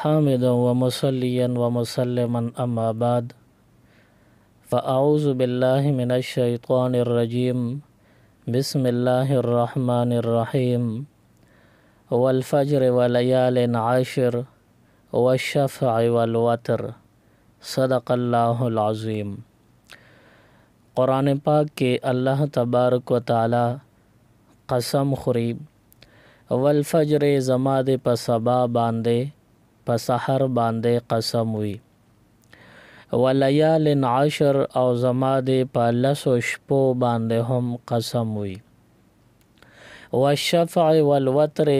حامدا ومصليا ومسلما أما بعد فأعوذ بالله من الشيطان الرجيم بسم الله الرحمن الرحيم والفجر وليال عشر والشفع والوتر صدق الله العظیم. قرآن پاک کے اللہ تبارک و تعالی قسم خوري والفجر زما دے په سبا باندې په سحر باندې قسم وي، ولیال عشر او زما دے په لسو شپو باندې هم قسم وي، والشفع والوتر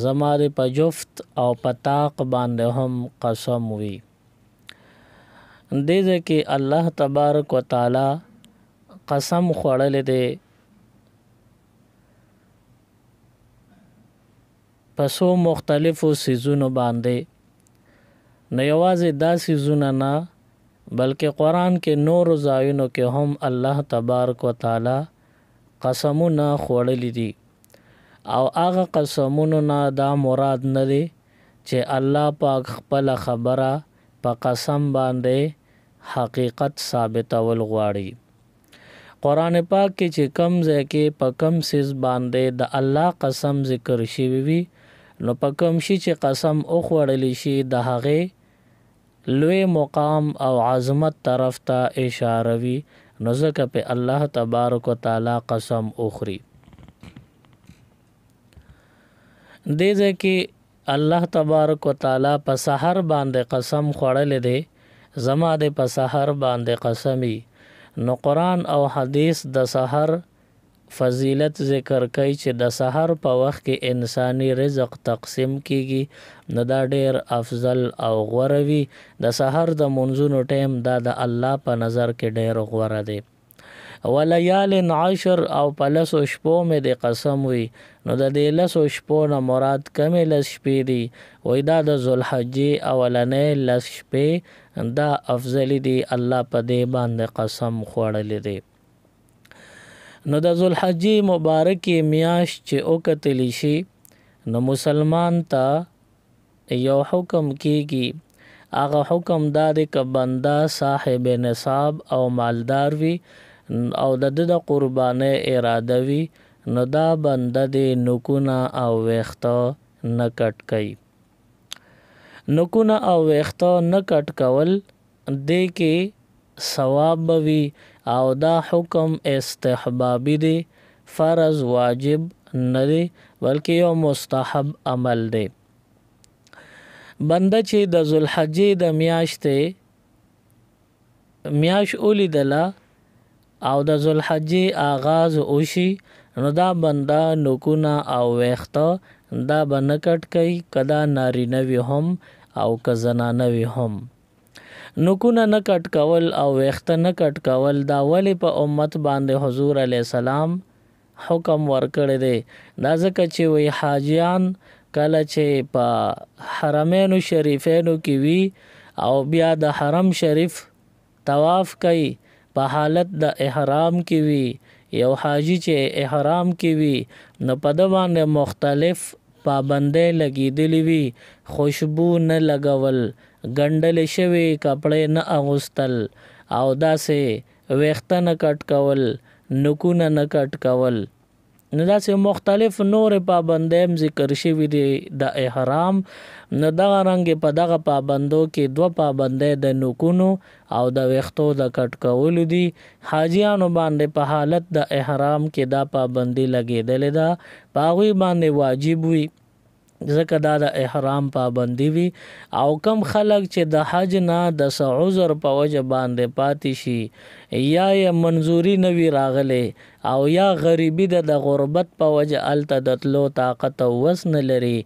زما دے په جفت او په طاق باندې هم قسم وي. دې ځکه الله تبارک و تعالی قسم خوړل دی پسو مختلفو سیزونو باندې، نه یوازې دا سیزونه نه بلکې قرآن کې نور ځایونو کې هم الله تبارک و تعالی قسمونه خوړلی دي، او هغه قسمونو نه دا مراد نه دی چې الله پاک خپل خبره په قسم باندې حقیقت ثابتول غواړي. قرآن پاک کې چې کم ځای کې په کم سیز باندې د الله قسم ذکر شوی وي، نو په کوم شي چې قسم وخوړلی شي د هغې لوی مقام او عظمت طرف ته اشاره وي، نو ځکه په الله تبارک و تعالی قسم اخري. دې ځای کې الله تبارک و تعالی په سحر باندې قسم خوړلی دی، زما د په سحر باندې قسمی. نو قرآن او حدیث د سحر فضیلت ذکر کوي چې د سحر په وخت کې انساني رزق تقسیم کیږي، نو دا ډیر افضل او غوره وي. د سحر د منځونو ټیم دا د الله په نظر کې ډیر غوره دی. ولیال عشر او په لسو شپو مې د قسم وي، نو د دې لسو شپو نه مراد کمې لس شپې دي، وای دا د ذوالحجې اولنۍ لس شپې دا افضلی دي، الله په دې باندې قسم خوړلی دی. نو د ذوالحجې مبارکې میاشت چې وکتلی شي، نو مسلمان ته یو حکم کیږي، هغه حکم دا دی که بنده صاحب نصاب او مالدار وي او د قربانۍ اراده وي، نو دا بنده د نکونه او ویښته نه کټ کوي. نکونه او ویښته نه کټ کول دې کې ثواب به وي، او دا حکم استحبابي دی، فرض واجب نه دی بلکې یو مستحب عمل دی. بنده چې د ذوالحجې د میاشت ولیدله او د ذوالحجې آغاز وشي، نو دا بنده نکونه او ویښته دا به نه کټ کوي، که دا نارینه وي هم او که زنانه وي هم. نکونه نه کټ کول او ویښته نه کټ کول دا ولې په امت باندې حضور علیه السلام حکم ورکړی دی؟ دا ځکه چې وی حاجیان کله چې په حرمینو شریفینو کې وي او بیا د حرم شریف طواف کوي، په حالت د احرام کې وي، یو حاجی چې احرام کې وي نو په د باندې مختلف پابندۍ لګېدلې وي، خوشبو نه لګول، ګنډل شوي کپړې نه اغوستل، او داسې ویښته نه کټ کول، نکونه نه کټ کول، نو داسې مختلف نور پابندۍ هم ذکر شوي دي د احرام. نو دغه رنګ په دغه پابندو کې دوه پابندۍ د نکونو او د ویښتو د کټ کولو دي. حاجیانو باندې په حالت د احرام کې دا پابندي لګېدلې ده، په هغوی باندې واجب وي ځکه دا د احرام پابندي وي. او کم خلک چې د حج نه د څه عذر په وجه باندې پاتې شي، یا یې منظوري نه وي راغلی، او یا غریبي د غربت په وجه هلته د تلو طاقت او وس نه لري،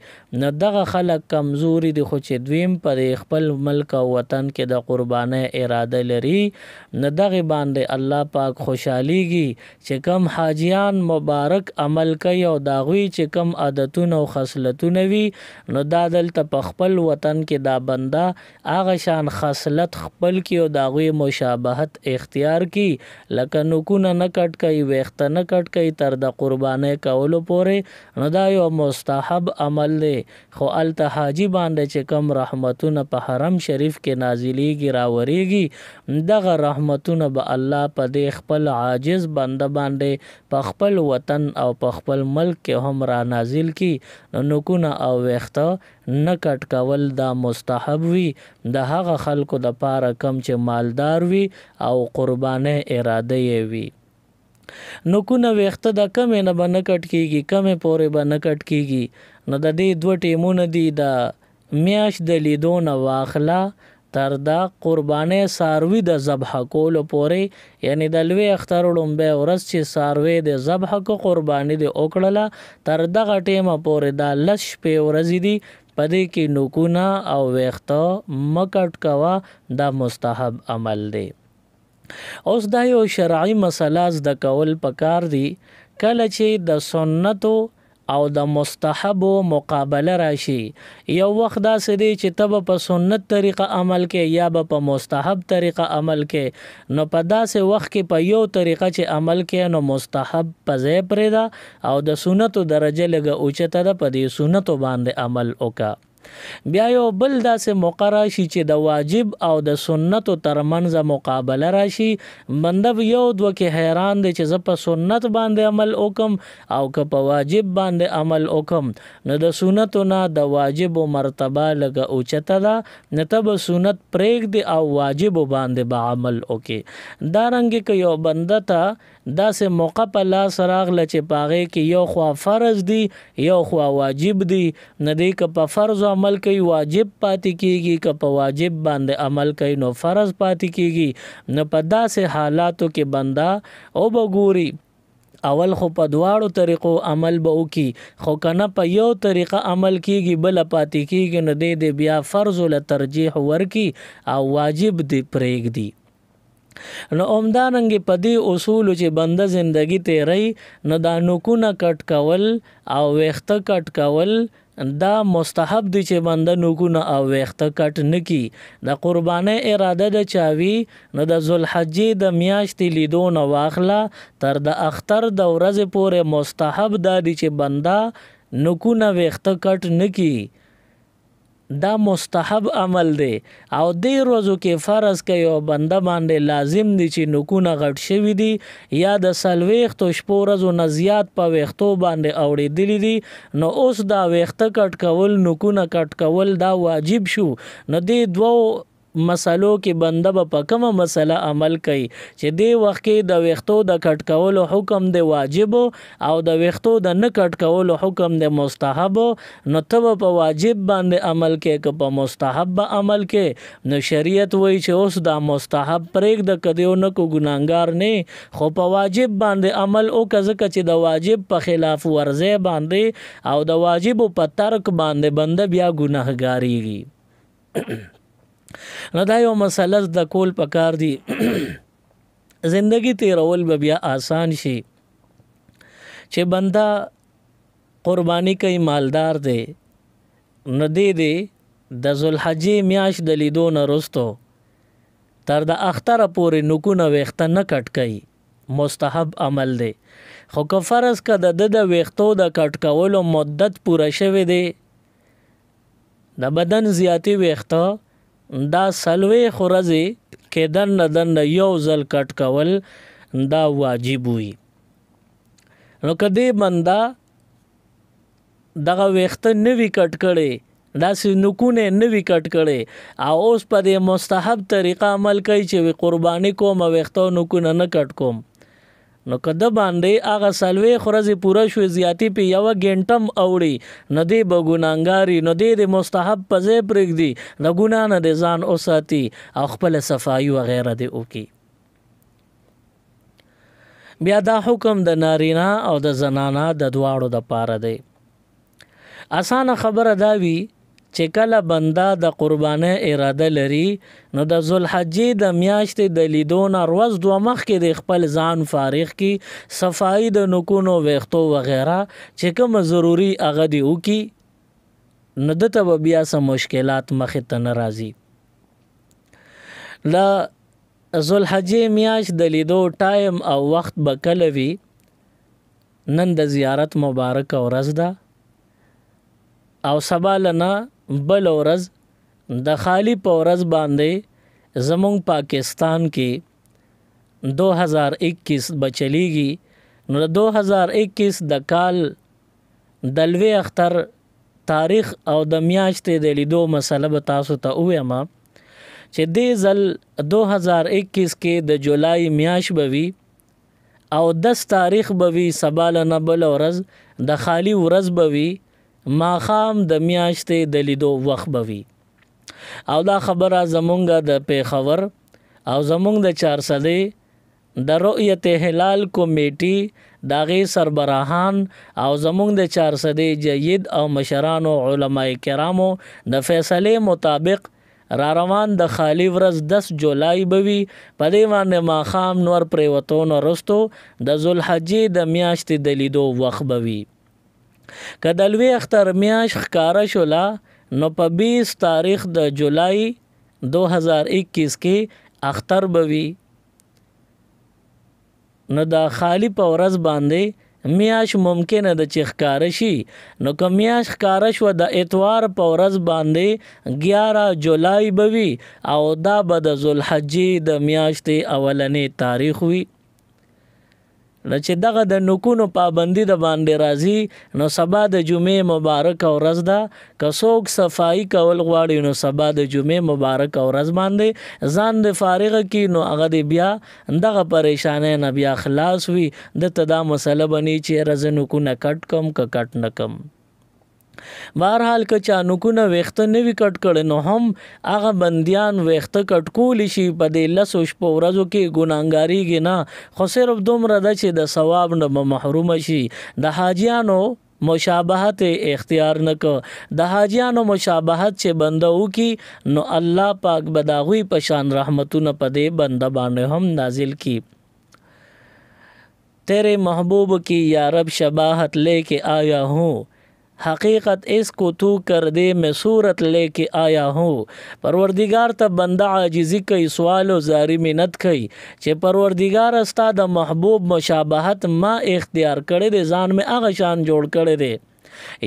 نو دغه خلک کمزوري دي، خو چې دویم پر خپل ملک او وطن کې د قربانۍ اراده لري، نو دغې باندې الله پاک خوشحالیږي چې کم حاجیان مبارک عمل کوي او د هغوی چې کم عادتونه او خصلتونه وي، نو دا دلته په خپل وطن کې دا بنده هغه شان خصلت خپل کړي او د هغوی مشابهت اختیار مالدار کی لکه نوکونه نه کټ کوي ویخته نه کټ کوي تر د قربانۍ کولو پورې نو دا یو مستحب عمل دی خو الته حاجی باندې چې کم رحمتونه په حرم شریف کې نازلیږي راوریږي دغه رحمتونه به الله په دې خپل عاجز بنده باندې په خپل وطن او په خپل ملک کې هم را نازل کی نو نوکونه او ویخته نه کټ کول دا مستحب وي د هغه خلکو د پاره کم چې مالدار وي او قربانه اراده یې وي نوکونه ویخته د کمې نه به نه کټ کیږي کمې پورې به نه کټ کیږي نو د دې دوه ټیمونه دي د میاش د لیدو نه واخله تر دا قربانه ساروی د ذبح کولو پورې یعنی د لوی اختر لومبه ورځ چې ساروی د ذبح کو قربانی د وکړله تر دغه ټیمه پورې دا لش په ورځ دي پدې کې نوکونه او ویخته مکټ کوا دا مستحب عمل دی اوس دا یو شرعي مسله د کول پکار دی کله چې د سنتو او د مستحب مقابله راشي یو وخت دا سدي چې تب په سنت طریقه عمل کې یا په مستحب طریقه عمل کې نو په داسې وخت کې په یو طریقه چې عمل کې نو مستحب په ځای پرېدا او د سنتو درجه لګه اوچته ده په دې سنتو باندې عمل وکا بیا یو بل داسې موقع راشي چې د واجب او د سنتو ترمنځ مقابله راشي بنده یو دوه کې حیران دی چې زه په سنت باندې عمل وکم او که په واجب باندې عمل وکم نو د سنتو نه د واجب مرتبه لګه اوچته ده نه ته به سنت پرېږدي او واجب باندې به عمل وکي دارنګې که یو بنده ته داسې موقع په لاس راغله چې پاغې کې یو خوا فرض دی یو خوا واجب دی نه دی که په فرض عمل کوي واجب پاتې کیږي که په واجب باندې عمل کوي نو فرض پاتې کیږي نو په داسې حالاتو کې بنده او بګوري اول خو په دواړو طریقو عمل به وکي خو کنه په یو طریقه عمل کیږي بل پاتې کیږي نو د بیا فرض له ترجیح ورکی او واجب دی پرېږدي نو عمداننګ په دې اصول چې بنده زندگی تیری نو دا نوکونه کټ کول او ویخته کټ کول دا مستحب دی چې بنده نوکونه او ویخته کټ نکی د قربانه اراده د چاوي نو د ذوالحجې د میاشتې لیدو نه واخله تر د اختر د ورځې پورې مستحب دا دی چې بنده نوکونه ویخته کټ نکی دا مستحب عمل دی او دې ورځو کې فرض کوي او بنده باندې لازم دی چې نوکونه غټ شوي دي یا د څلوېښتو شپو ورځو نه زیات په ویښتو باندې اوړېدلي دي نو اوس دا ویښته کټ کول نوکونه کټ کول دا واجب شو نو دې دوو مسلو کې بنده به په کومه مسله عمل کوي چې دی وخت کې د ویښتو د کټ کولو حکم دی واجب او د ویښتو د نه کټ کولو حکم دی مستحب نو ته په واجب باندې عمل کې که په مستحب عمل کې نو شریعت وایي چې اوس دا مستحب پرېږده که دیو نه کو ګناهګار نه خو په واجب باندې عمل وکړه ځکه چې د واجب په خلاف ورزۍ باندې او د واجب په ترک باندې بنده بیا ګناهګاریږي نو دا یو مسله د کول پکار دی زندگی تیرول به بیا آسان شي چې بنده قربانی کوي مالدار دی نو دی د ذوالحجې میاش د لیدو نه رستو تر د اختر پورې نوکونه ویښته نه کټ کوي مستحب عمل دی خو که فرض که د ویښتو د کټ کولو مدت پوره شوی دی د بدن زیاتی ویښته دا سلوی خورزی کې دن یو ځل کټ کول دا واجب وي نو کدی بندا دغه ویښته نوی کټ کړي داسې نوکونه نوی کټ کړي او اوس په دې مستحب طریقه عمل کوي چې قربانی کوم ویښته نوکونه نه کټ کوم نو کده باندې هغه سلوي خورزي پوره شو زیاتی په یو غنټم اوړي نو دی به ګناګاری نو دی د مستحب په ځای پرېږدي د ګنا نه د ځان اوساتي او خپل صفایي و غیره دی وکي بیا دا حکم د نارینا او د زنانا د دواړو د پاره دی اسانه خبره دا وی چې کله بنده د قربانه اراده لري نو د ذوالحجې د میاشتې د لیدو نه ورځ دوه مخکې د خپل ځان فارغ کی صفایي د نوکونو ویښتو وغیره چې کوم ضروري هغه دی وکي نو دته به بیا سم مشکلات مخې ته نه راځي لا ذوالحجې میاشت د لیدو ټایم او وخت به کله وي؟ نن د زیارت مبارک ورځ ده او سبا لنا بل ورځ د خالی په ورځ باندې زمونږ پاکستان کې 2021 بچلیږي. نو 2021 د کال د لوی اختر تاریخ او د میاشتې د لیدو مسله به تاسو ته ووایم چې دې ځل 2021 کې د جولای میاشت به وي او 10 تاریخ به وي، سبا لنه بل ورځ د خالی ورځ به وي، ماښام د میاشتې د لیدو وخت به وي. او دا خبره زمونږ د پیښور او زمونږ د چارسدې د رؤیت هلال کمیټي داغي سربراهان او زمونږ د چارسدې جید او مشرانو علماء کرامو د فیصله مطابق را روان د خالی ورځ 10 جولای بوي. په دې باندې ماښام نور پریوتون رستو د ذوالحجې د میاشتې د لیدو وخت بوي. که د لوی اختر میاشت ښکاره شوله نو په 20 تاریخ د جولای 2021 کې اختر بوي. نو دا خالی په ورځ باندې میاش ممکنه د چې ښکاره شي. نو که میاش ښکاره شوه د اتوار په ورځ باندې 11 جولای بوي او دا به د ذوالحجې د میاشتې اولنې تاریخ وي. چې دغه د نکونو پابندي د باندې راځي نو سبا د جمعې مبارک ورځ ده. که څوک صفایي کول غواړي نو سبا د جمعې مبارک ورځ باندې ځان د فارغ کی نو هغه د بیا دغه پریشانې نه بیا خلاص وي. د تدا مسله بني چې رزنو کو نه کټ کم ک کټ نکم. بهرحال که چا نکونه ویخته نوی کټ کړي نو هم هغه بندیان ویخته کټ کولی شي. په دې 10 شپو ورځو کې ګناهګاریږي نه، خو صرف دومره ده چې د ثواب نه محروم شي. د حاجیانو مشابهت اختیار نکو. د حاجیانو مشابهت چې بنده وکي نو الله پاک بداغوی پشان رحمتونه په دې بنده باندې هم نازل کی. تیرے محبوب کی یا رب شباہت لے کے آیا ہوں، حقیقت اس کو تو کر دے میں صورت لے کے آیا ہوں. پروردگار ته بنده عاجزی کوي، سوال او زاری منت کوي چې پروردگار استا د محبوب مشابهت ما اختیار کړي دي، ځان میں هغه شان جوړ کړي دي.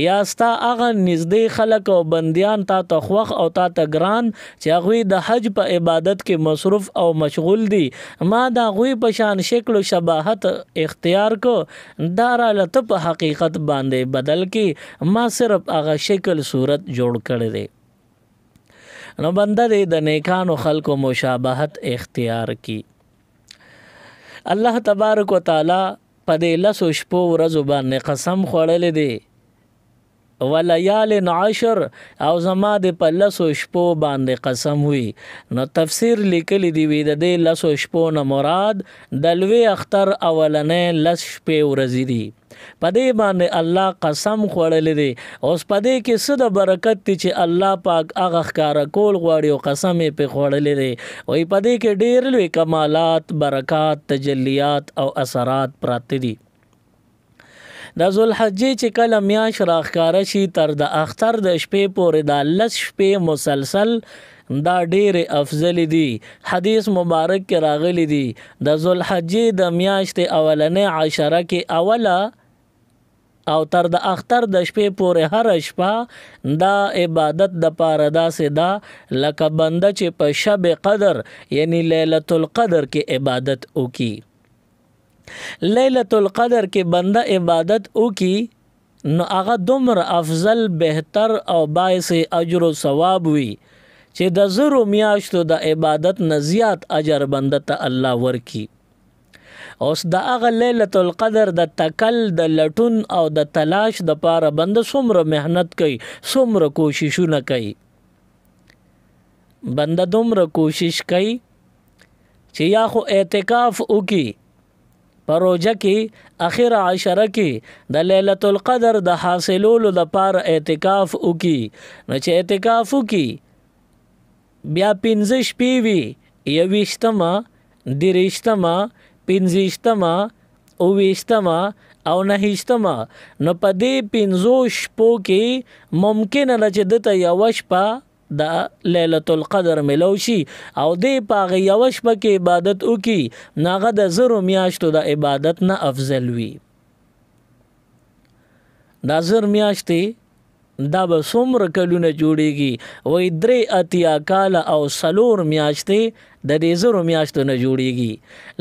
یا ستا هغه نږدې خلک او بندیان تا ته خوښ او تا ته ګران چې هغوی د حج په عبادت کې مصروف او مشغول دي، ما د هغوی په شان شکل و شباهت اختیار کو، دا راله په حقیقت باندې بدل کی، ما صرف هغه شکل صورت جوړ کړی دی. نو بنده دې د نیکانو خلکو مشابهت اختیار کی. الله تبارک وتعالی په دې 10 شپو ورځو باندې قسم خوړلی دی ولیال عشر او زما د په 10 شپو باندې قسم وي. نو تفسیر لیکلی دی وی د دې 10 شپو نه مراد د لوی اختر اولنې 10 شپې ورځې دي. په دې باندې الله قسم خوړلی دی. اوس په دې کې څه د برکت دی چې الله پاک هغه ښکاره کول غواړي او قسم یې پې خوړلی دی. وایي په دې کې ډېر لوی کمالات، برکات، تجلیات او اثرات پراته دي. د ذوالحجې چې کله میاشت راښکاره شي تر د اختر د شپې پورې دا 10 شپې مسلسل دا ډېر افضل دي. حدیث مبارک کې راغلی دي د ذوالحجې د میاشتې اولنې عشره کې اوله او تر د اختر د شپې پورې هر شپه دا عبادت د پاره داسې ده لکه بنده چې په شب قدر یعنی لیلة القدر کې عبادت وکي. لیلۃ القدر کې بنده عبادت وکي نو هغه دومره افضل، بهتر او باعث اجر و ثواب وي چې د زرو میاشتو د عبادت نه زیات اجر بنده ته الله ورکي. اوس د هغه لیلۃ القدر د تکل، د لټون او د تلاش د پاره بنده څومره محنت کوي، څومره کوششونه کوي. بنده دومره کوشش کوي چې یا خو اعتکاف وکي پروژه کې اخر عشره کې د لیلۃ القدر د حاصلولو لپاره اعتکاف وکي. نو چې اعتکاف وکي بیا 15 شپې وي، 21مه، 23مه، 25مه، 29مه او 29مه. نو په دې 15 شپو کې ممکن نه چې دته یو شپه د لیلۃ القدر ملو شي او دې پاغه یو شپه کې عبادت وکي ناغه د زرو میاشتو د عبادت نه افضل وي. دا زر میاشتې دا به څومره کلونه جوړیږي وای 3 کال او 4 میاشتې د دې زرو میاشتو نه جوړیږي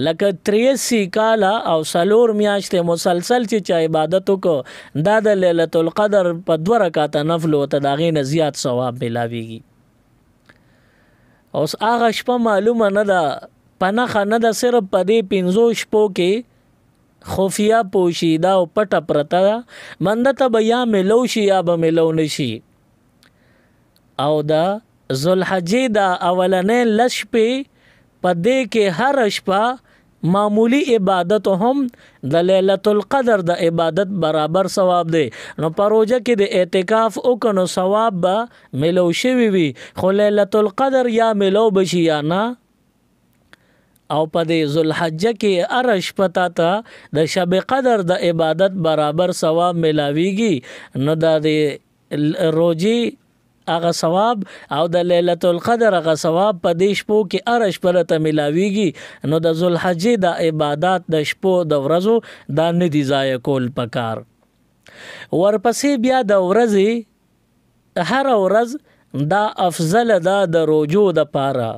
لکه 83 کال او 4 میاشتې مسلسل چې عبادت وکړو دا د لیلۃ القدر په 2 رکعات نفل او تداغې نه زیات ثواب ملاويږي. اوس هغه شپه معلومه نه ده پنخه نه ده صرف په دې 5 شپو کې خفیه پوشیده او پټه پرته منده ته به یا ملو شي یا به ملو نشي. او دا ذوالحجې دا اولنې لس شپې په دې کې هر شپه معمولی عبادت هم د لیلۃ القدر د عبادت برابر ثواب دی. نو پروژه کې د اعتکاف وکړو ثواب به ملو شوی وي خو لیلۃ القدر یا ملو بشي یا نه. او په دې ذوالحجه کې ارش پتا ته د شب قدر د عبادت برابر ثواب ملاويږي نو د روزي هغه ثواب او د لیلۃ القدر هغه ثواب په دې شپو کې ارش پر ته ملاويږي. نو د ذوالحجه د عبادت د شپو د ورځو دا نه دي ضایع کول پکار. ورپسې بیا د ورځې هر ورځ دا افضل ده د روزو د پاره.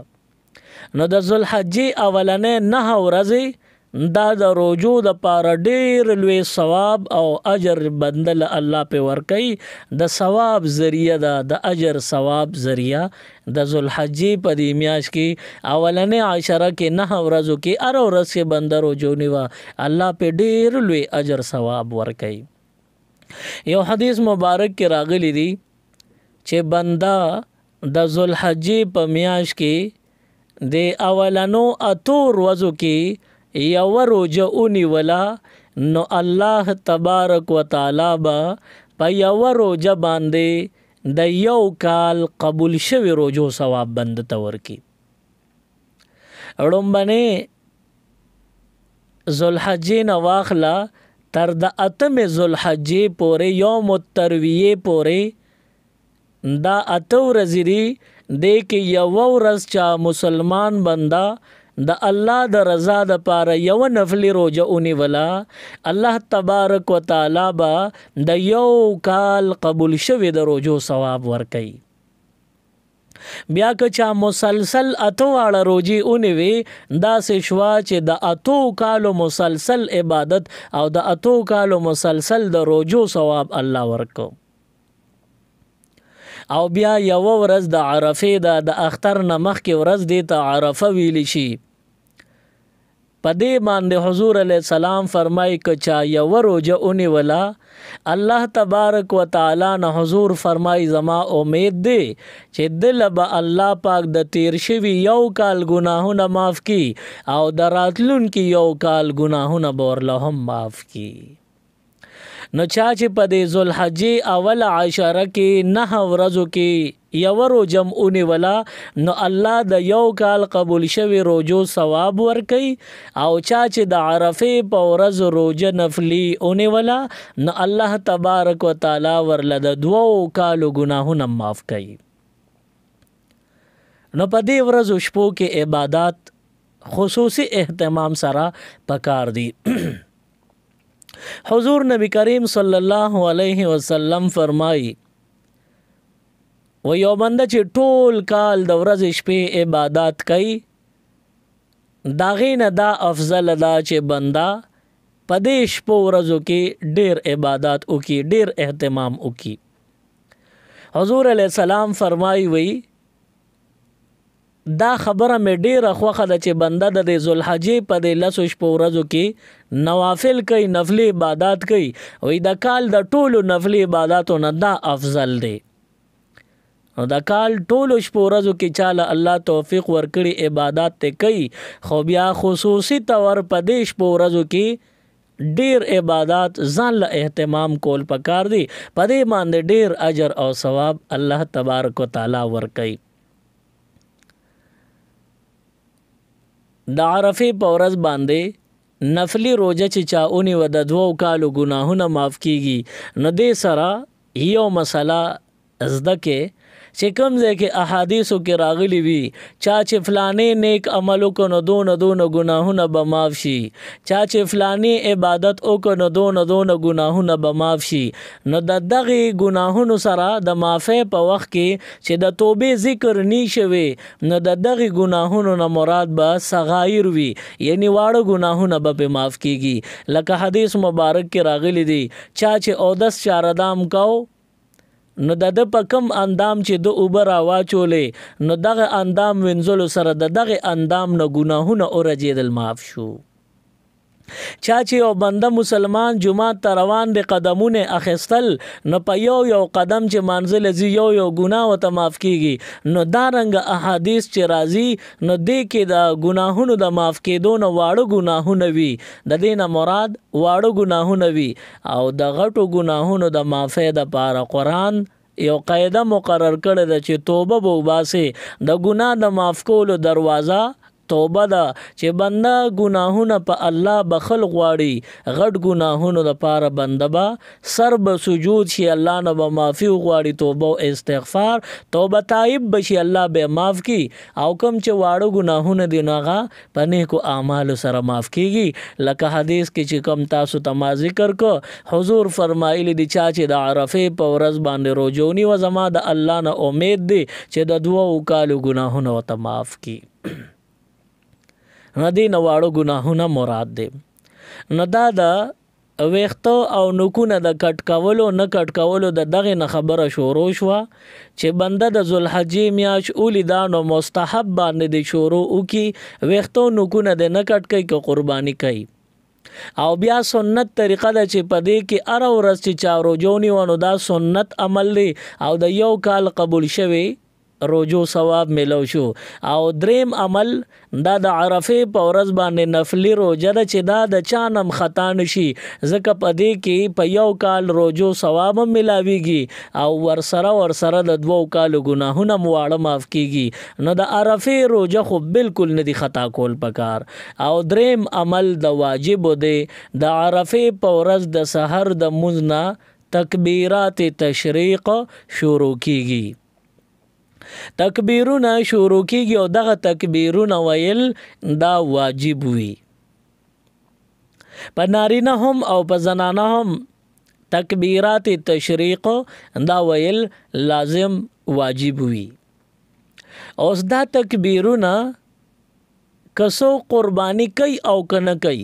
نو د ذوالحجې اولنې 9 ورځې دا د روزو د پاره ډېر لوی ثواب او اجر بندل الله په ورکي د ثواب ذریعہ ده د اجر ثواب ذریعہ د ذوالحجې په دې میاشت کې اولنې 10 کې 9 ورځو کې هر ورځ کې بنده روزو نیوا الله په ډېر لوی اجر ثواب ورکي. یو حدیث مبارک کې راغلی دی چې بنده د ذوالحجې په میاشت کې د اولنو اتور وزو کې یو روزه اونی ولا نو الله تبارک وتعالى با په یو روزه باندې د یو کال قبول شوی روزو ثواب بند تور کی. اړومبنه ذوالحجې نه واخلا تر د اتم ذوالحجې پورې یوم الترویه پورې دا اتور زری دې کې یو ورځ چا مسلمان بندا د الله د رضا د پاره یو نفلی روزه اونی ولا الله تبارک وتعالى با د یو کال قبول شوی د روزو ثواب ورکي. بیا که چا مسلسل اتو واړه روزي اونی وي دا سه شوا چې د اتو کالو مسلسل عبادت او د اتو کالو مسلسل د روزو ثواب الله ورکو. او بیا یو ورځ د عرفه د اختر نه مخکې ورځ دی ته عرفه ویل شي. په دې باندې حضور علیه السلام فرمای ک چا یو روزه اونی ولا الله تبارک وتعالى نه حضور فرمای زما امید دی چې دل به الله پاک د تیر شوی یو کال گناهونه معاف کی او د راتلون کی یو کال گناهونه بور له هم معاف کی. نو چا چې په دې ذوالحجې اول 10 کې 9 ورځو کې یو روزه اونی ولا نو الله د یو کال قبول شوی روزو ثواب ورکي. او چا چې د عرفه په ورځ روزه نفلی اونی ولا نو الله تبارک وتعالى ورله د 2 کالو ګناهونه معاف کوي. نو په دې ورځو شپو کې عبادت خصوصي اهتمام سره پکار دي. حضور نبی کریم صلی الله علیه وسلم فرمای و یو بنده چې ټول کال د ورځې شپې عبادت کوي داغې نه دا افضل ده چې بنده په دې شپو ورځو کې ډېر عبادت وکړي ډېر اهتمام وکړي. حضور علیه السلام فرمای وی دا خبره مې ډیره خوخه ده چې بنده د ذوالحجې په دې 10 شپو ورځو کې نوافل کوي نفلی عبادت کوي وې د کال د ټولو نفلی عبادتو نه دا افضل دی. نو د کال ټولو شپو ورځو کې چاله الله توفیق ورکړي عبادت ته کوي خو بیا خصوصي تور په دې شپو ورځو کې ډیر عبادت ځان له اهتمام کول پکار دي. په دې باندې ډیر اجر او ثواب الله تبارک وتعالى ورکړي. د عرفه په ورځ باندې نفلی روزه چې چاونی و د 2 کالو ګناهونه معاف کیږي. نو دې سره یو مسله زده کې چې کوم ځای کې احادیثو کې راغلي وي چا چې فلانې نیک عمل وکړو نو دونه ګناهونه به معاف شي، چا چې فلانې عبادت وکړو نو دونه ګناهونه به معاف شي. نو د دغه ګناهونو سره د معافی په وخت کې چې د توبې ذکر نی شوي نو د دغه ګناهونو نه مراد به صغایر وي، یعنی واړه ګناهونه به معاف کیږي. لکه حدیث مبارک کې راغلي دي چا چې اودس چاردام کو نو د په کم اندام چې د اوبر واچولې نو دغه اندام وینځلو سره د دغه اندام نه ګناهونه اورجیدل معاف شو. چا چې یو بنده مسلمان جمعه ته روان دی قدمونه اخیستل نو په یو قدم چې منزل زی یو ګناه وته معاف کیږي. نو دا رنګ احادیث چې راځي نو دې کې د ګناهونو د معاف کېدو نه واړه ګناهونه وي، د دې نه مراد واړه ګناهونه وي. او د غټو ګناهونو د معافی د پاره قرآن یو قاعده مقرر کړی ده چې توبه به وباسي. د ګناه د معاف کولو دروازه توبه ده چې بنده ګناهونه په الله بخل غواړي، غټ ګناهونو د پاره بنده به سر به سجود شي، الله نه به معافي غواړي، توبه او استغفار توبه تائب بشي، الله به معاف کی. او کوم چې واړو ګناهونه دي ناغه په نیکو اعمال سره معاف کیږي. لکه حدیث کې چې کوم تاسو ته ذکر کو حضور فرمایلی دي چا چې د عرفه په ورځ باندې روزونی و زما د الله نه امید دی چې د 2 کالو ګناهونه وته معاف کی. نو دې نواړو ګناهونه مراد دي. نو دا د ویختو او نکونه د کټ کولو نه کټ کولو د دغه نه خبره شروع شوه چې بنده د ذوالحجې میاش اولیدا نو مستحب باندې د شروع وکي ویختو نکونه د نه کټ کوي که قرباني کوي. او بیا سنت طریقه ده چې په دې کې ار ورځ چې چا روزونی ونو دا سنت عمل دی او د 1 کال قبول شوی روجو ثواب ملو شو. او دریم عمل دا د عرفه په ورځ باندې نفلی روزه ده چې دا د چانم خطا نشي ځکه په دې کې په 1 کال روجو ثواب ملاويږي او ورسره د 2 کالو ګناهونه مواړه معاف کیږي. نو د عرفه روزه خو بالکل نه دی خطا کول پکار. او دریم عمل د واجب دی د عرفه په ورځ د سحر د مزنا تکبیرات تشریق شروع کیږي. تکبیرونه شروع کیږي او دغه تکبیرونه ویل دا واجب وي. په نارینه هم او په زنانه هم تکبیرات تشریق دا ویل لازم واجب وي. اوس دا تکبیرونه کسو قربانی کوي او کنه کوي،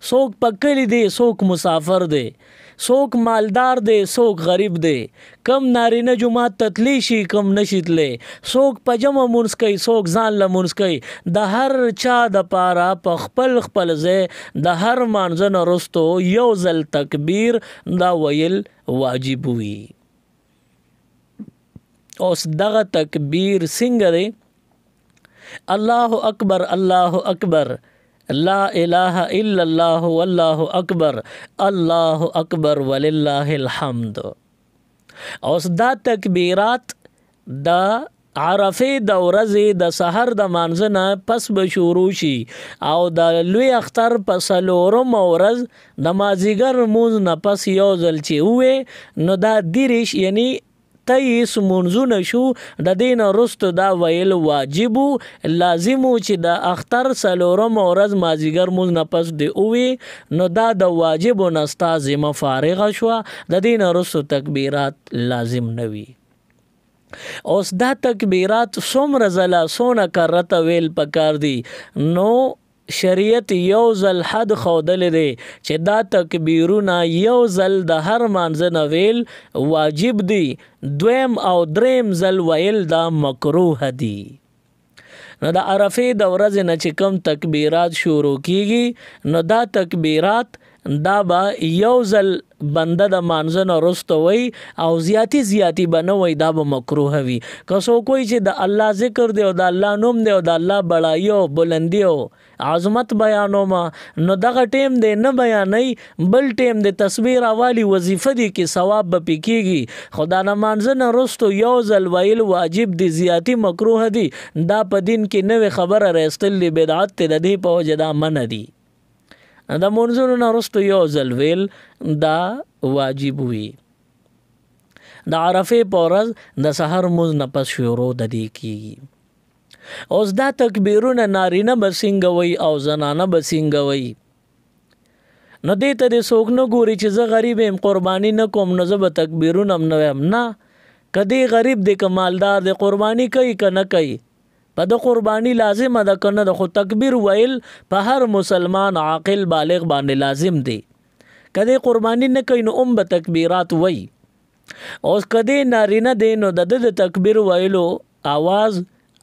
څوک پکلی دی څوک مسافر دی، څوک مالدار دی څوک غریب دی، کم نارینه جمعه تتلی شي کم نشیتلې، څوک پجمه مونږ کوي څوک ځان له مونږ کوي. د هر چا د پاره په خپل ځای د هر مانځه نه رستو یو ځل تکبیر دا ویل واجب وي. اوس دغه تکبیر څنګه دی؟ الله اکبر الله اکبر لا اله الا الله والله اکبر الله اکبر ولله الحمد. اوس دا تکبیرات دا عرفه د ورځې د سحر د مانځنه پس به شروع شي او د لوی اختر په 4 ورځ د مازیګر مونځ نه پس یو ځل چې وې نو دا دیریش یعنی 23 منځونه شو. د دین رستو دا ویل واجب لازم چې د اختر 4 ورځ مازیګر مونږ نه پس دی اوې نو دا د واجب نستا ذمہ فارغ شو. د دین رستو تکبیرات لازم نوي. اوس دا تکبیرات څومره زله سونه کرته ویل پکار دي نو شریعت یو ځل حد خودل دی چې دا تکبیرونه یو ځل د هر مانځه نه ویل واجب دی، دویم او دریم ځل ویل دا مکروه دی. نو د عرفه د ورځې نه چې کوم تکبیرات شروع کیږي نو دا تکبیرات دا با یو ځل بنده د مانځه نه رسته وي او زیاتی بنوي دا به مکروه وي. که څوک کوئی چې د الله ذکر دی او د الله نوم دی او د الله بڑایي او بلندي او عظمت بیانوم نو دغه ټیم دی نه بیانای بل ټیم دی تصویر والی وظیفه دی کې ثواب به پکېږي. خدا نه مانځه نه رستو یو ځل ویل واجب دی، زیاتی مکروه دی. دا په دین کې نوې خبره راستل بدعت ته د دې په وجه دا منع دی. دا منځونو نه رستو یو ځل ویل دا واجب وي. د عرفې په ورځ د سحر مونځ نه پس شروع د دې کیږي. اوس دا تکبیرونه نارینه به سنګوي او زنانه به سنګوي. نو دې ته د څوک نه ګوري چې زه غریب یم قرباني نه کوم نو زه به تکبیرونه هم نه ویم. نه کدی غریب دی که مالدار دی قرباني کوي که نه کوي په د قرباني لازمه ده که نه ده، خو تکبیر ویل په هر مسلمان عاقل بالغ باندې لازم دی. کدی قرباني نه کوي نو به تکبیرات وی. اوس کدی نارینه دی نو د تکبیر ویلو आवाज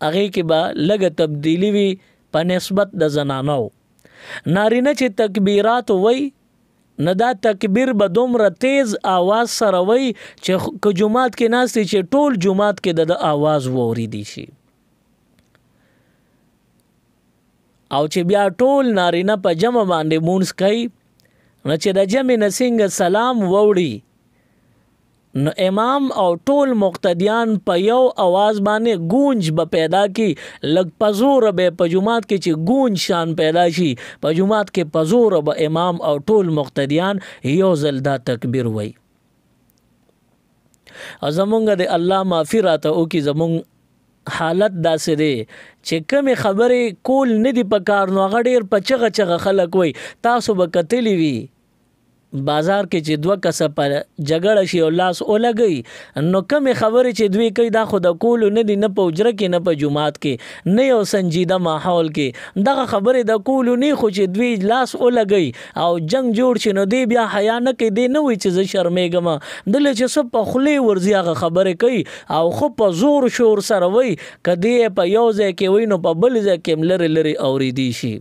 هغه کې به لږه تبدیلی وي په نسبت د زنانو. نارینه چې تکبیرات وی نه دا تکبیر به دومره تیز आवाज سره وی چې که جماعت کې ناستي چې ټول جماعت کې د आवाज ووریدي شي. او چې بیا ټول نارینه په جمع باندې مونږ کوي نو چې د جمع نسنګ سلام ووړي نو امام او ټول مقتدیان په یو आवाज باندې گونج به پیدا کی. لګ پزور به په جماعت کې چې گونج شان پیدا شي په جماعت کې پزور به امام او ټول مقتدیان یو ځل دا تکبیر وای. زمونږ د الله معافی راته او کی زمونږ حالت داسې دی چې کمی خبرې کول نه دی پکار نو هغه ډېر په چغه خلک وای. تاسو به کتلی وي بازار کې چې دوه کسه په جګړه شي او لاس ولګي نو کمی خبرې چې دوی کوي دا خو د کولو نه دی، نه په حجره کې نه په جماعت کې نه یو سنجیده ماحول کې دغه خبرې د کولو نه، خو چې دوی لاس ولګي او جنگ جوړ شي نو دی بیا حیا نه کوي. دی نه وي چې زه شرمېږم دله چې څه په خولې ورځي هغه خبرې کوي او خو په زور شور سره وي. که دی په یو ځای کې وي نو په بل ځای کې لرې لرې اوریدي شي.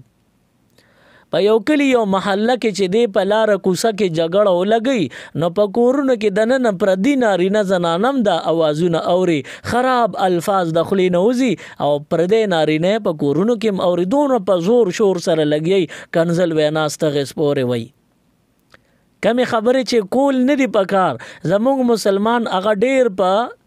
په یو کلی یو محله کې چې دی په لاره کوڅه کې جګړه ولګي نو په کورونو کې دننه پردي نارینه زنانم دا اوازونه اوري، خراب الفاظ د خولې نه وځي او پردي نارینه په کورونو کې هم اوري. دونه په زور شور سره لګي کنزل ویناسته غسپورې وي. کمی خبرې چې کول نه دی پکار زموږ مسلمان هغه ډیر په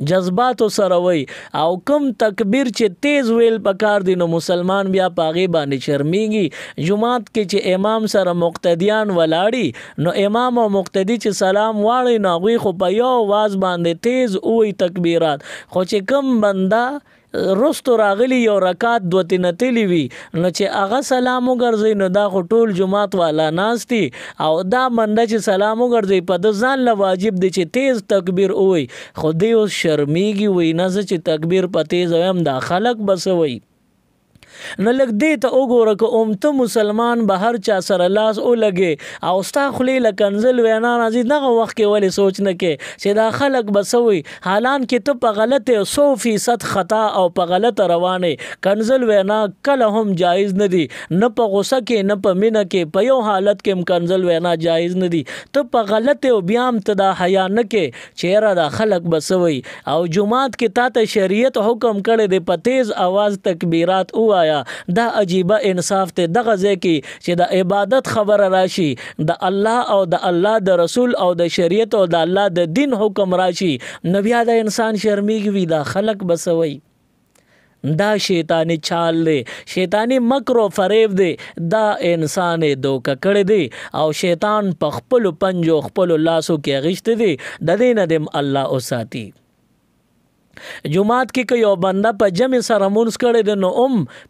جذباتو سره وي او کم تکبیر چې تیز ویل پکار دی نو مسلمان بیا پاغي باندې شرمېږي. جماعت کې چې امام سره مقتدیان ولاړي نو امام او مقتدی چې سلام واړي نو هغوی خو په یو आवाज باندې تیز وي تکبیرات. خو چې کم بنده رستو راغلی یو رکعت دوه نتلی وي نو چې هغه سلام وګرځي نو دا خو ټول جماعت والا ناستي او دا منډه چې سلام وګرځي په د ځان له واجب دی چې تیز تکبیر وي. خو دی اوس شرمېږي وي نه چې تکبیر په تیز ویم دا خلق بسوي. نو لګ دې ته وګوره که امته مسلمان به هر چا سره لاس ولګي او ستا خولې له کنزل وینا راځي دغه وخت کې ولې سوچ نه کې چې دا خلک به څه وي. حالان کې ته په غلطه 100% خطا او په غلطه روانې. کنزل وینا کله هم جایز نه دی، نه په غوسه کې نه په مینه کې، په یو حالت کې هم کنزل وینا جایز نه دی. ته په غلطه او بیا هم ته دا حیا نه کې چې را دا خلک به څه وي. او جماعت کې تا ته شریعت حکم کړی دی په تیز आवाज تکبیرات وایا. دا عجیبه انصاف ته دغه ځای کې چې د عبادت خبره راشي د الله او د الله د رسول او د شریعت او د الله د دین حکم راشي نو بیا د انسان شرمېږي وي دا خلق بسوي. دا شیطانی چال دی، شیطانی مکر و فریب دی، دا انسان دوکه کړی دی او شیطان په خپل پنجو خپل لاسو کې غشت دی. د دې نه دم الله او ساتي. جماعت کې که یو بنده په جمع سره مونځ کړی دی نو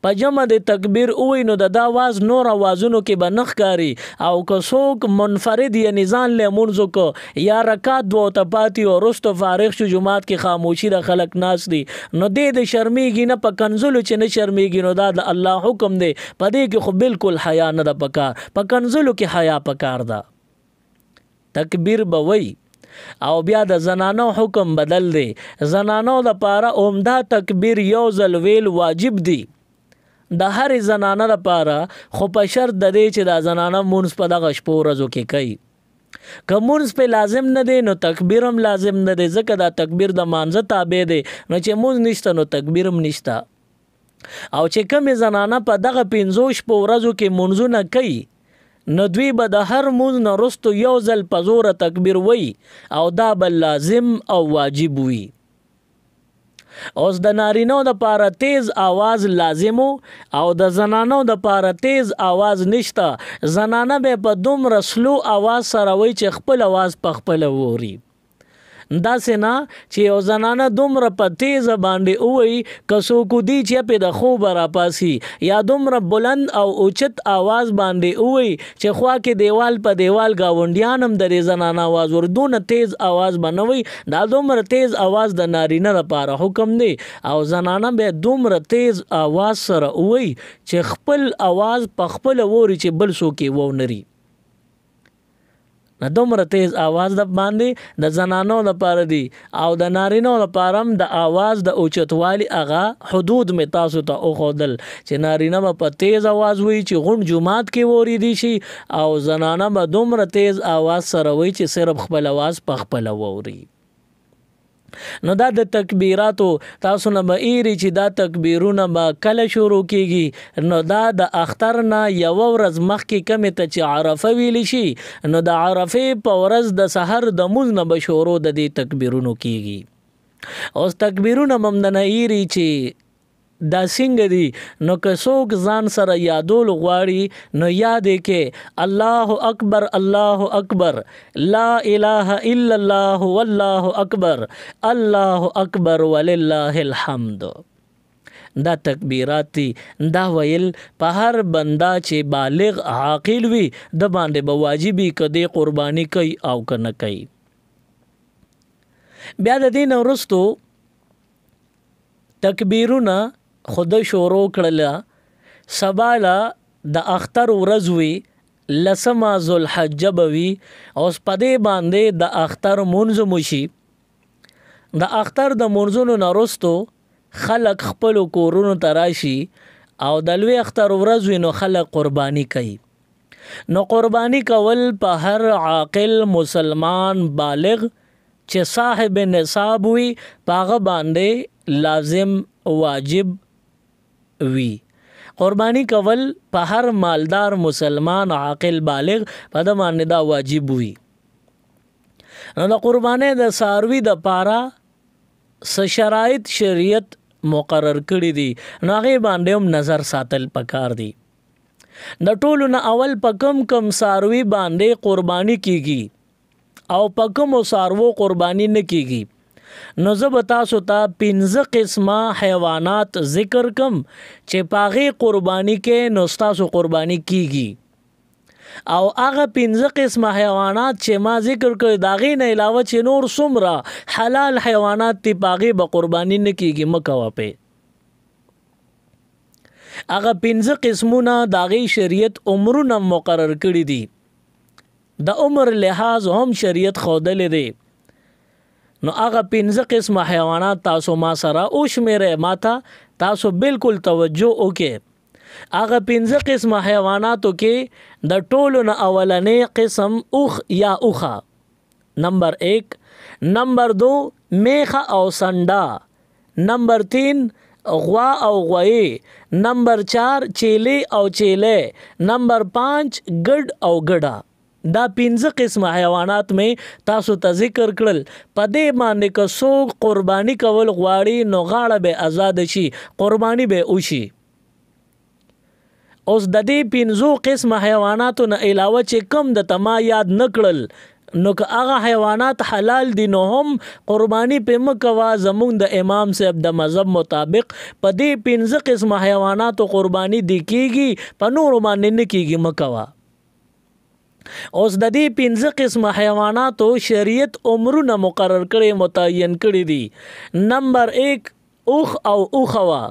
په جمع د تکبیر ووایي نو د دا आवाज نور اوازونو کې به نه ښکاري. او که څوک منفرد یعنې ځان له مونځ وکړو یا رکعت دوه ته پاتې او وروسته فارغ شو جماعت کې خاموشي د خلک ناست دي نو دی د شرمېږي نه په کنزلو چې نه شرمېږي نو دا د الله حکم دی. په دې کې خو بالکل حیا نه ده پکار، په کنزلو کې حیا پکار ده. تکبیر به وایي او بیا د زنانو حکم بدل دی. زنانو د پاره عمده تکبیر یو ځل ویل واجب دی د هر زنانه د پاره، خو په شرط د دې چې د زنانه مونځ په دغه شپو ورځو کې کوي. که مونځ په لازم نه دی نو تکبیر هم لازم نه دی ځکه دا تکبیر د مانځه تابع دی نو چې مونځ نشته نو تکبیر هم نشته. او چې کومې زنانه په دغه 5 شپو ورځو کې مونځونه کوي نو دوی به د هر مونځ نه وروسته یو ځل په زوره تکبیر وایي او دا به لازم او واجب وي. اوس د نارینو د پاره تیز आवाज لازمو او د زنانو د پاره تیز आवाज نشته. زنانه به په دومره سلو आवाज سره وایي چې خپل आवाज په خپل ووري. داسې نه چې یو زنانه دومره په تیزه باندې ووایي که څوک دی چې پې د خوبه راپاسي یا دومره بلند او اوچت آواز باندې ووایي چې خوا کې دیوال په دیوال ګاونډیان هم د دې زنانه آواز ور دونه تیز آواز به نه وي. دا دومره تیز آواز د نارینه لپاره حکم دی او زنانه به دومره تیز آواز سره ووایي چې خپل آواز په خپله ووري چې بل څوک یې وونري. دومره تیز آواز د باندې د زنانو لپاره دی او د نارینو لپاره هم د آواز د اوچتوالي هغه حدود می تاسو ته وښودل چې نارینه به په تیز آواز وایي چې غونډ جومات کې وریدي شي او زنانه به دومره تیز آواز سره وایي چې صرف خپل آواز په خپله ووري. نو دا د تکبیراتو تاسو نه به ایری چې دا تکبیرونه به کله شروع کیږي. نو دا د اختر نه یو ورځ مخکې کمې ته چې عرفه ویلی شي نو د عرفې په ورځ د سحر د لمونځ نه به شروع د دې تکبیرونو کیږي. اوس تکبیرونه هم د نه ایری چې دا څنګه دي نو که څوک ځان سره یادول غواړي نو یادې کې الله اکبر الله اکبر لا اله الا الله والله اکبر الله اکبر ولله الحمد. دا تکبیرات دي دا ویل په هر بنده چې بالغ عاقل وي د باندې به واجبي کدی قرباني کوي او کنه کوي. بیا د دین وروستو تکبیرونه خود شروع کړله سباله د اختر ورځ وي لسمه ذوالحجه به وي اوس په دې باندې د اختر مونځ موشي. د اختر د مونځونو نه وروستو خلک خپلو کورونو ته راشي او د لوی اختر ورځ وي نو خلک قرباني کوي. نو قرباني کول په هر عاقل مسلمان بالغ چې صاحب نصاب وي په هغه باندې لازم واجب وی. قربانی کول په هر مالدار مسلمان عاقل بالغ په د باندې دا واجب وی. نو د قربانی د ساروی د پارا س شرایط شریعت مقرر کړی دي نو هغه باندې هم نظر ساتل پکار دي. د ټولو نه اول په کم ساروی باندې قربانی کیږي او په کوم سارو قربانی نه کیږي. نو زه به تاسو ته 15 قسمه حیوانات ذکر کم چې پاغي قربانی کې نو تاسو قربانی کیږي او هغه 15 قسمه حیوانات چې ما ذکر کړ داغې نه علاوه چې نور څومره حلال حیوانات تی پاغي به قربانی نه کیږي مکوه په هغه 15 قسمونه داغې شریعت عمرونه مقرر کړی دي. د عمر لحاظ هم شریعت خودلې دی. نو هغه 15 قسمه حیوانات تاسو ما سره او شمیره ماته تاسو بالکل توجه وکړئ. هغه 15 قسمه حیواناتو کې د ټولو نه اولنې قسم اوخ یا اوخه نمبر 1 نمبر 2 میخه او سنډا نمبر 3 غوا او غوی نمبر 4 چیلے او چیلے نمبر 5 ګډ او ګډا. دا 15 قسم حیوانات میں تاسو ته ذکر کړل. په دې باندې که څوک قربانی کول غواړي نو غاړه به آزاد شي قربانی به وشي. اوس د دې 15 قسم حیواناتو نه علاوه چې کم د تما یاد نکړل نو که هغه حیوانات حلال دي نو هم قربانی په مکوا زمونږ د امام صاحب د مذهب مطابق په دې 15 قسم حیواناتو قربانی دی کیږي په نور باندې نه کیږي مکوا. اوس د دې 15 قسم حیواناتو شریعت عمرونه مقرر کړي متعین کړي دي. نمبر 1 اوخ او اوخوا.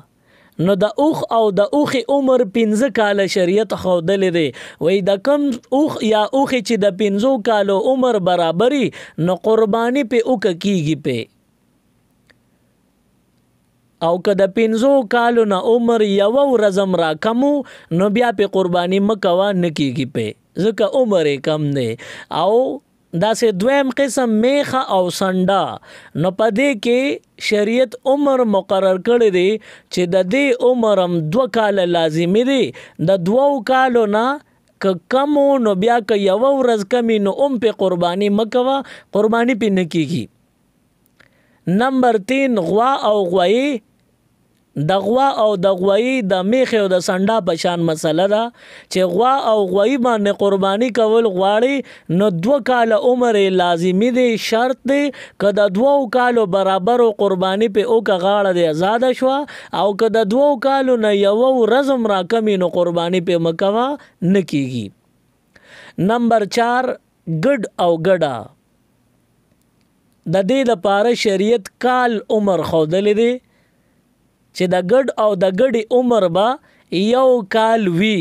نو د اوخ او د اوخي عمر 15 کال شریعت خودلې دی. وای د کم اوخ یا اوخي چې د 15 کال عمر برابرۍ نو قربانی په اوک کیږي په او که د 15 کالو نه عمر یو ورځم را کمو نو بیا په قربانی مکوا نکیږي په ځکه عمر کم دی. او دا سه دویم قسم میخه او سنډا نو پدې کې شریعت عمر مقرر کړی دی چې د دې عمرم 2 کال لازمی دی. د 2 کالو نه که کمو نو بیا که یو ورځ کمی نو په قربانی مکوا قربانی په نکیږي. نمبر 3 غوا او غوی د غوا او د غوی د میخ او د سنډا په شان مسله ده چې غوا او غوی باندې قرباني کول غواړي نو 2 کال عمر لازمی دی شرط دی که د 2 کالو برابر قرباني په او کا غاړه دی آزاد شو او که د 2 کالو نه یو رزم را کمی نو قرباني په مکوا نکیږي نمبر 4 ګډ او ګډا د دې لپاره شریعت کال عمر خودل دی چې د ګډ او د ګډي عمر با یو کال وی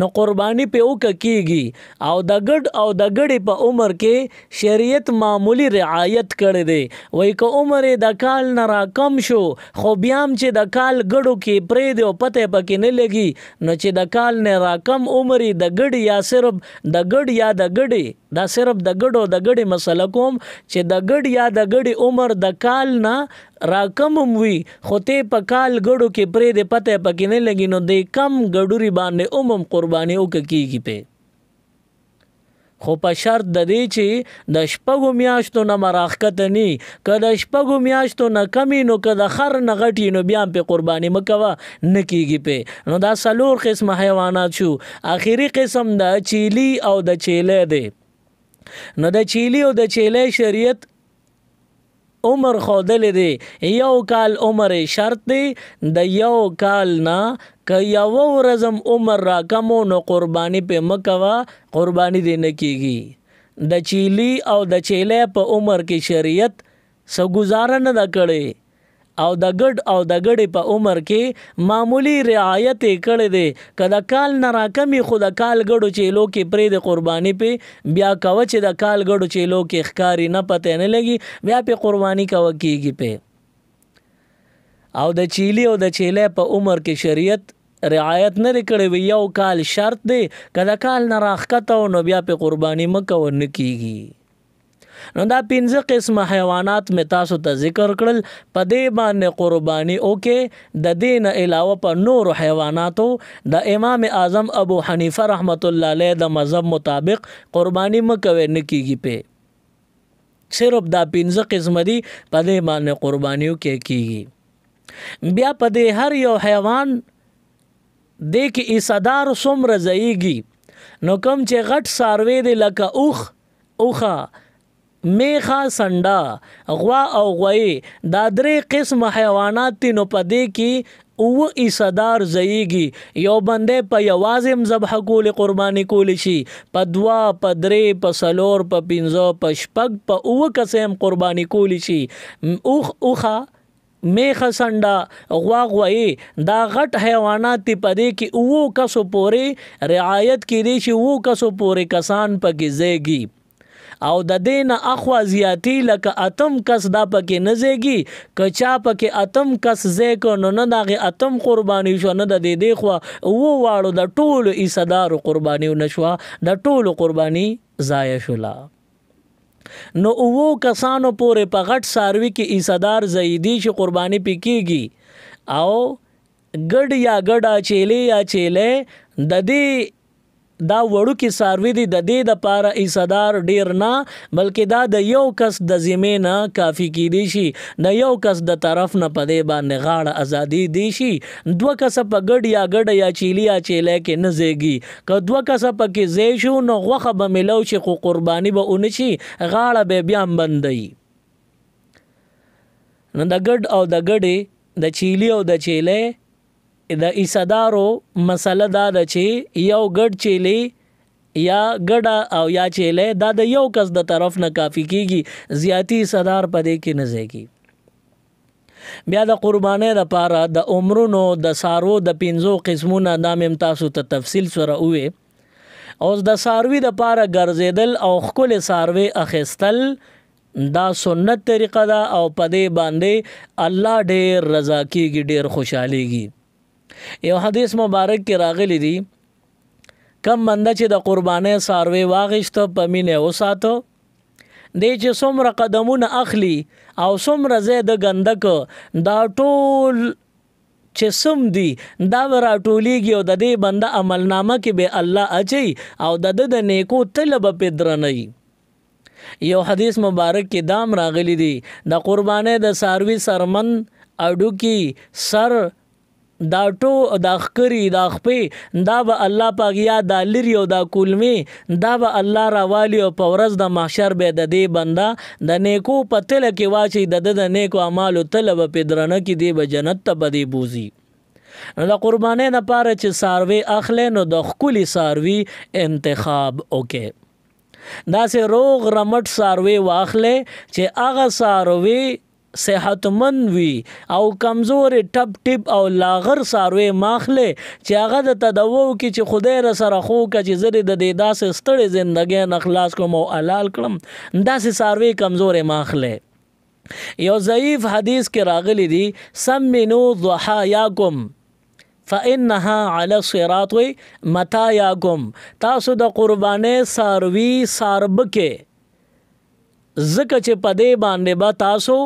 نو قربانی په اوکه کیږي او د ګډ او د ګډي په عمر کې شریعت معمولی رعایت کړی دی وای که عمر د کال نه را کم شو خو بیا هم چې د کال ګډو کې پرې دی او پته پکې نه لګي نو چې د کال نه را کم عمر د ګډي یا صرف د ګډ یا د ګډي دا صرف د ګډو د ګډي مسله کوم چې د ګډ یا د ګډي عمر د کال نه راکم وي خو ته په کال ګړو کې پرې د پته پکې نه لګي نو د کم ګډوري باندې قرباني او کیږي په خو په شرط د دې چې د شپږو میاشتو نه مراخکت ني که د شپږو میاشتو نه کمی نو که د خر نه غټي نو بیا په قرباني مکوا نه کیږي په نو دا سلور قسم حیوانات شو اخیری قسم د چیلی او د چیله دی نو د چیلی او د چیله شریعت عمر خودل دی یو کال عمر شرط دی د یو کال نه که یو رزم عمر را کمو نو قربانی په مکوا قربانی دی نه کیږي د چیلی او د چیله په عمر کې شریعت سو گزاره نه دا کړي او د ګډ او د ګډي په عمر کې معمولی رعایت کړي دي کله کال نه راکمي خود کال ګډو چیلو کې پرې د قرباني په بیا کوي چې د کال ګډو چیلو کې ښکاری نه پته نه لګي بیا په قرباني کوي کیږي په او د چیلی او د چیله په عمر کې شریعت رعایت نه کړي یو کال شرط دی کله کال نه راخته نو بیا په قرباني مکو نه کیږي نو دا 5 قسم حیوانات می تاسو ته ذکر کړل په دې باندې قرباني اوکې د دین علاوه په نور حیواناتو د امام اعظم ابو حنیفه رحمت الله علیه د مذهب مطابق قرباني مکوي نه کیږي په صرف دا 5 قسم دي په دې باندې قربانیو کې کیږي بیا په دې هر یو حیوان د کې ایصدار څومره ځایږي نو کوم چې غټ ساروی دی لکه اوخه میخا سنډا غوا او غوی دا 3 قسم حیوانات نو پدې کې او ایصدار زیږي یو بندې په یوازم ذبح کول قرباني کول شي په 2 په 3 په 4 په 5 په 6 په او قسم قرباني کول شي اوخه میخه سنډا غوا غوی دا غټ حیوانات پدې کې او کسو پورې رعایت کړي شي او کسو پورې کسان پکې زیږي او د دین اخوا زیاتی لکه اتم کس دا پکې نزيږي کچا پکې اتم کس زې کو نو نه دغه اتم قرباني شو نه د دې خو او واړو د ټولو ایصدار قرباني نشوا د ټولو قرباني ضایع شولا نو او کسانو پورې په غټ ساروي کې ایصدار زیدي شي قرباني پکېږي او ګډ یا ګډا چيلي یا چيله د دې دا وړو کې ساروی دی د دې د پاره ایصدار ډیر نه بلکې دا د یو کس د زمینه کافی کی دی شي د یو کس د طرف نه پدې باندې غاړه ازادي دی شي 2 کس په ګډ یا ګډ یا چیلی یا چیله کې نه زیږي که 2 کس په کې زی شو نو غوخه به ملو شي خو قرباني به اونشي غاړه به بیا بندي نو د ګډ او د ګډي د چیلی او د چیله د ایصدارو مسله دا د چې یو ګډ چیلی یا ګډا او یا چیله دا د یو کس د طرف نه کافی کیږي زیاتی ایصدار پدې کې نه زیږي بیا د قربانۍ لپاره د عمرونو د سارو د 5 قسمونه نام تاسو ته تفصیل سره وې او د ساروی د لپاره ګرځیدل او خپل ساروی اخیستل دا سنت طریقه دا او پدې باندې الله ډېر رضا کیږي ډېر خوشاليږي یو حدیث مبارک کې راغلی دی کم منده چې د قربانۍ ساروی واغشت په مینه وساتو د چې څومره قدمونه اخلي او څومره زید غندک دا ټول چې سم دی دا ورا ټولیږي او د دې بنده عملنامه کې به الله اچي او د نیکو طلب پدرنۍ یو حدیث مبارک کې دام راغلی دی د قربانۍ د ساروی سرمن اډوکی سر دا ټو دا خکری دا خپې دا به الله پاک یا دا لري او دا کولمې دا به الله راوالی او په ورځ د محشر به د دې بنده د نیکو په تله کې واچي د نیکو اعمالو تله به په درنه کې دی به جنت ته به دی بوزي. نو د قربانۍ لپاره چې څاروي اخلي نو د ښکلي څاروي انتخاب وکړي. داسې روغ رمټ څاروي واخلي چې هغه څاروي صحتمند وي او کمزور ټپ ټپ او لاغر څاروي ماخله چې هغه د تدوو کې چې خدای را سره خو چې زری د دې داسې ستړي ژوندۍ نخلاص کوم او حلال کړم داسې څاروي کمزور ماخله. یو ضعیف حدیث کې راغلی دی سمنو ضحایاکم فإنها على الصراط متاياكم تاسو د قربانې څاروي ساربکه زکه چې پدې باندې با تاسو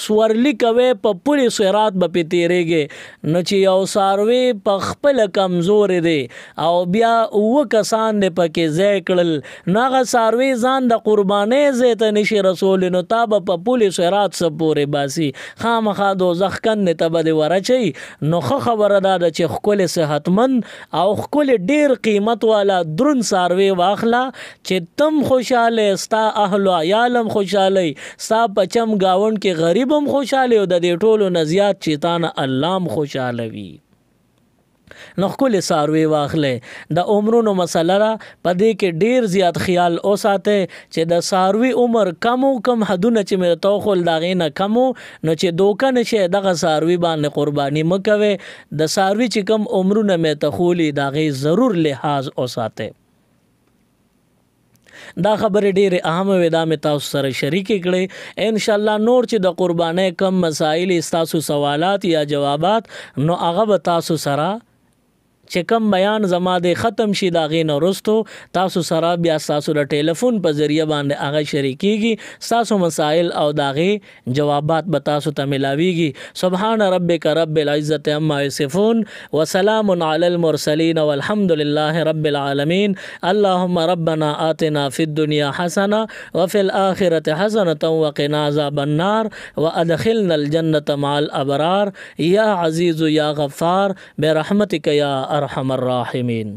سورلی کوي په پوری صراط به پیتیریږي نو چې یو څاروي په خپل کمزور دی او بیا و کسان نه پکې ځای کړل نو هغه څاروي ځان د قربانۍ زیته نشي رسول نو تاب په پوری صراط سره پورې باسي خامخا دوزخ کنه ته به ورچي. نو خبره ده چې خپل صحتمند او خپل ډیر قیمت والا درن څاروي واخلا چې تم خوشاله ستا اهل عیالم خوشاله ستا پچم گاون کې غریب بم خوشاله او د دې ټولو نزيات چیتان الله خوشاله وي. نو خپل څاروي واخلې د عمرونو مسله را پدې کې ډیر زیات خیال اوساته چې د څاروي عمر کم حدونه چې مې توخل داغینه کمو نو چې دوکه نشه دغه څاروي باندې قرباني مکوي د څاروي چې کم عمرونه مې تخولي داغي ضرور لحاظ اوساته. دا خبره ډیره اهم وې دا مې تاسو سره شریک کړې ان شاء الله. نور چې د قربانۍ کم مسائل تاسو سوالات یا جوابات نو هغه به تاسو سره چې کم بیان زما د ختم شي دا غین ورستو تاسو سره بیا تاسو د ټلیفون په ذریعہ باندې هغه شریکيږي تاسو مسائل او داغه جوابات به تاسو ته ملاويږي. سبحان ربک رب العزت عما یصفون وسلام علی المرسلین والحمد لله رب العالمین. اللهم ربنا آتنا فی الدنيا حسنه وفي الاخره حسنه وقنا عذاب النار وادخلنا الجنه مع الابرار یا عزیز یا غفار برحمتک یا ارحم الراحمین.